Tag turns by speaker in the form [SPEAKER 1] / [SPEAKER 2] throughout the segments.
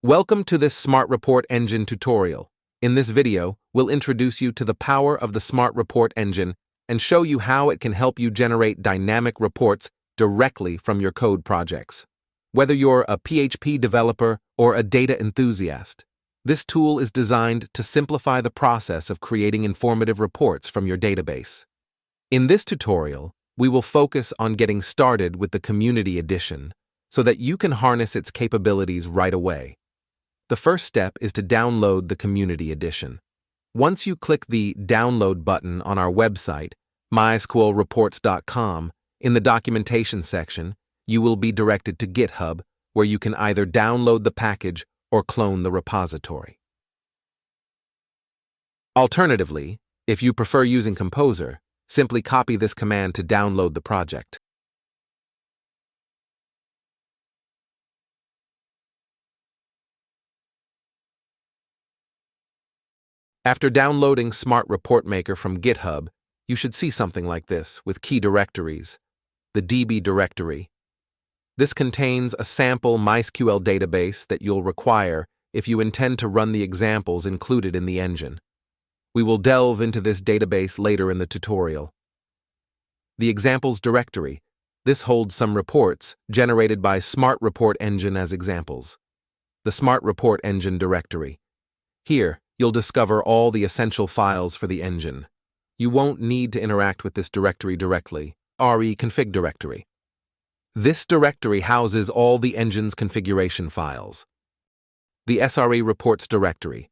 [SPEAKER 1] Welcome to this Smart Report Engine tutorial. In this video, we'll introduce you to the power of the Smart Report Engine and show you how it can help you generate dynamic reports directly from your code projects. Whether you're a PHP developer or a data enthusiast, this tool is designed to simplify the process of creating informative reports from your database. In this tutorial, we will focus on getting started with the Community Edition so that you can harness its capabilities right away. The first step is to download the Community Edition. Once you click the Download button on our website, mysqlreports.com, in the Documentation section, you will be directed to GitHub, where you can either download the package or clone the repository. Alternatively, if you prefer using Composer, simply copy this command to download the project. After downloading Smart Report Maker from GitHub, you should see something like this with key directories. The DB directory. This contains a sample MySQL database that you'll require if you intend to run the examples included in the engine. We will delve into this database later in the tutorial. The examples directory. This holds some reports generated by Smart Report Engine as examples. The Smart Report Engine directory. Here, you'll discover all the essential files for the engine. You won't need to interact with this directory directly, re-config directory. This directory houses all the engine's configuration files. The SRE reports directory.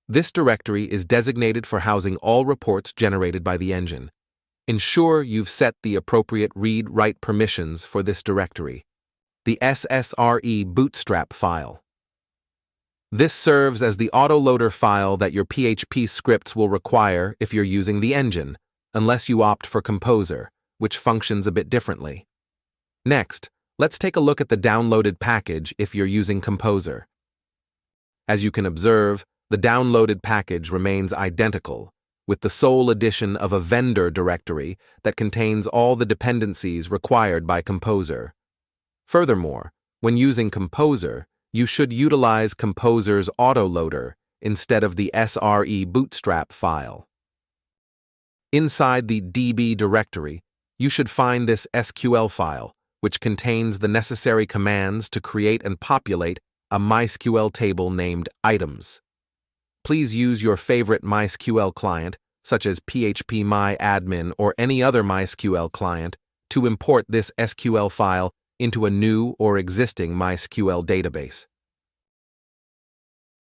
[SPEAKER 1] This directory is designated for housing all reports generated by the engine. Ensure you've set the appropriate read-write permissions for this directory. The SSRE bootstrap file. This serves as the autoloader file that your PHP scripts will require if you're using the engine, unless you opt for Composer, which functions a bit differently. Next, let's take a look at the downloaded package if you're using Composer. As you can observe, the downloaded package remains identical, with the sole addition of a vendor directory that contains all the dependencies required by Composer. Furthermore, when using Composer, you should utilize Composer's autoloader instead of the SRE bootstrap file. Inside the DB directory, you should find this SQL file, which contains the necessary commands to create and populate a MySQL table named items. Please use your favorite MySQL client, such as PHP MyAdmin or any other MySQL client, to import this SQL file into a new or existing MySQL database.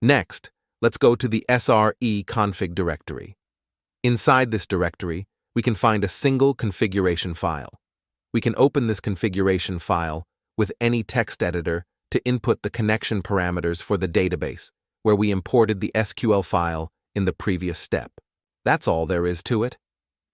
[SPEAKER 1] Next, let's go to the SRE config directory. Inside this directory, we can find a single configuration file. We can open this configuration file with any text editor to input the connection parameters for the database, where we imported the SQL file in the previous step. That's all there is to it.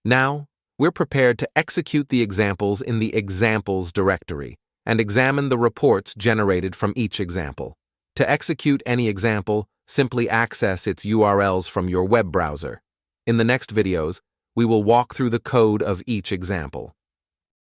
[SPEAKER 1] Now, we're prepared to execute the examples in the examples directory and examine the reports generated from each example. To execute any example, simply access its URLs from your web browser. In the next videos, we will walk through the code of each example.